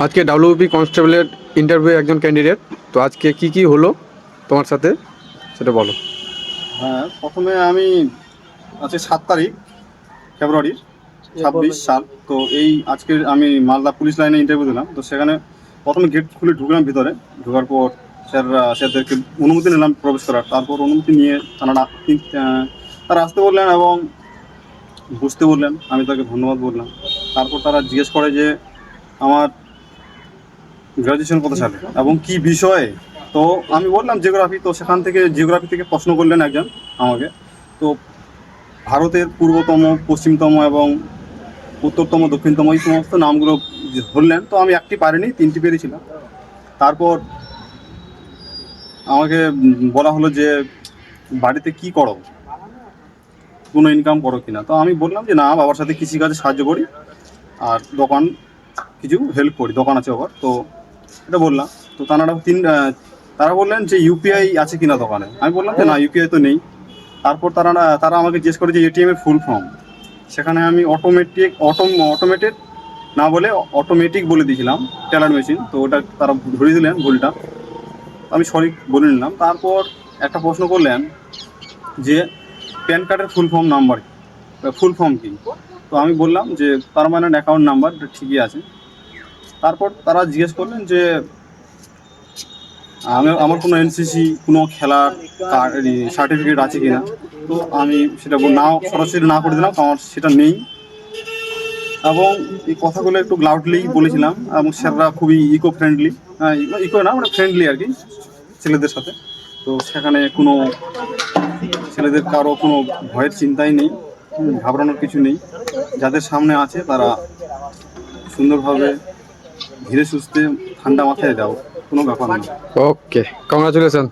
আজকে ডাব্লিউপি কনস্টেবলের ইন্টারভিউ একজন ক্যান্ডিডেট। তো আজকে কি হলো তোমার সাথে সেটা বলো। হ্যাঁ, প্রথমে আমি আজকে 7 তারিখ ফেব্রুয়ারির 26 সাল। তো এই আজকের আমি মালদা পুলিশ লাইনে ইন্টারভিউ দিলাম। তো সেখানে প্রথমে গেট খুলে ঢুকলাম ভিতরে। ঢোকার পর স্যারদেরকে অনুমতি নিলাম প্রবেশ করার। তারপর অনুমতি নিয়ে তারা আসতে বললেন এবং বুঝতে বললেন। আমি তাকে ধন্যবাদ বললাম। তারপর তারা জিজ্ঞেস করে যে আমার গ্র্যাজুয়েশন কত সালে এবং কি বিষয়ে। তো আমি বললাম জিওগ্রাফি। তো সেখান থেকে জিওগ্রাফি থেকে প্রশ্ন করলেন একজন আমাকে। তো ভারতের পূর্বতম, পশ্চিমতম এবং উত্তরতম, দক্ষিণতম এই সমস্ত নামগুলো ধরলেন। তো আমি একটি পারিনি, 3টি পেরেছিলাম। তারপর আমাকে বলা হলো যে বাড়িতে কি করো, কোনো ইনকাম করো কিনা। তো আমি বললাম যে না, বাবার সাথে কৃষিকাজে সাহায্য করি আর দোকান কিছু হেল্প করি, দোকান আছে আবার। তো এটা বললাম। তো তারা বললেন যে ইউপিআই আছে কিনা দোকানে। আমি বললাম যে না, ইউপিআই তো নেই। তারপর তারা আমাকে জিজ্ঞেস করে যে এটিএম এর ফুল ফর্ম। সেখানে আমি অটোমেটেড না বলে অটোমেটিক বলে দিয়েছিলাম, টেলার মেশিন। তো ওটা তারা ধরিয়ে দিলেন ভুলটা। আমি সরি বলে নিলাম। তারপর একটা প্রশ্ন করলেন যে প্যান কার্ডের ফুল ফর্ম কি। তো আমি বললাম যে পার্মানেন্ট অ্যাকাউন্ট নাম্বার, ঠিকই আছে। তারপর তারা জিজ্ঞেস করলেন যে আমার কোনো এনসিসি, কোনো খেলার সার্টিফিকেট আছে কিনা। তো আমি সেটা সরাসরি না করে দিলাম, আমার সেটা নেই। এবং এই কথাগুলো একটু লাউডলি বলেছিলাম এবং স্যাররা খুবই ফ্রেন্ডলি, ইকো না মানে ফ্রেন্ডলি আর কি ছেলেদের সাথে। তো সেখানে কোনো ছেলেদের কারো কোনো ভয়ের চিন্তাই নেই, ঘাবড়ানোর কিছু নেই। যাদের সামনে আছে তারা সুন্দরভাবে ধীরে সুস্থে ঠান্ডা মাথায় দাও, কোনো ব্যাপার না। ওকে, কংগ্রাচুলেশন।